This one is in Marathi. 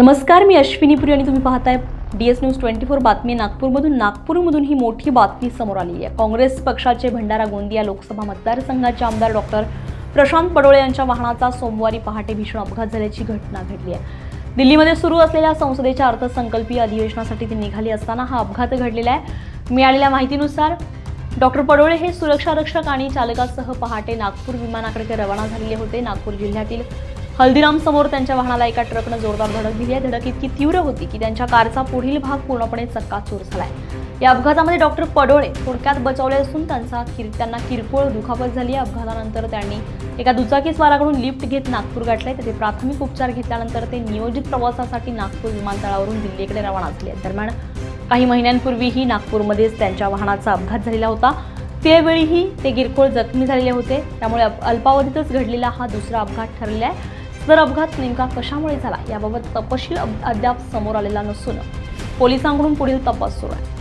नमस्कार, मी अश्विनी पुरी आणि तुम्ही पाहताय DS न्यूज 24 बातमी. नागपूरमधून ही मोठी बातमी समोर आली आहे. काँग्रेस पक्षाचे भंडारा गोंदिया लोकसभा मतदारसंघाचे आमदार डॉक्टर प्रशांत पडोळे यांच्या वाहनाचा सोमवारी पहाटे भीषण अपघात झाल्याची घटना घडली आहे. दिल्लीमध्ये सुरू असलेल्या संसदेच्या अर्थसंकल्पीय अधिवेशनासाठी ते निघाले असताना हा अपघात घडलेला आहे. मिळालेल्या माहितीनुसार डॉक्टर पडोळे हे सुरक्षारक्षक आणि चालकासह पहाटे नागपूर विमानाकडे रवाना झालेले होते. नागपूर जिल्ह्यातील हल्दीराम समोर त्यांच्या वाहनाला एका ट्रकनं जोरदार धडक दिली आहे. धडक इतकी तीव्र होती की त्यांच्या कारचा पुढील भाग पूर्णपणे चक्काचूर झालाय. या अपघातामध्ये डॉक्टर पडोळे थोडक्यात बचावले असून त्यांना किरकोळ दुखापत झाली आहे. अपघातानंतर त्यांनी एका दुचाकीस्वाराकडून लिफ्ट घेत नागपूर गाठले. तेथे प्राथमिक उपचार घेतल्यानंतर ते नियोजित प्रवासासाठी नागपूर विमानतळावरून दिल्लीकडे रवाना झाले. दरम्यान काही महिन्यांपूर्वीही नागपूरमध्येच त्यांच्या वाहनाचा अपघात झालेला होता. त्यावेळीही ते किरकोळ जखमी झालेले होते. त्यामुळे अल्पावधीतच घडलेला हा दुसरा अपघात ठरलेला आहे. तर अपघात नेमका कशामुळे झाला याबाबत तपशील अद्याप समोर आलेला नसून पोलिसांकडून पुढील तपास सुरू आहे.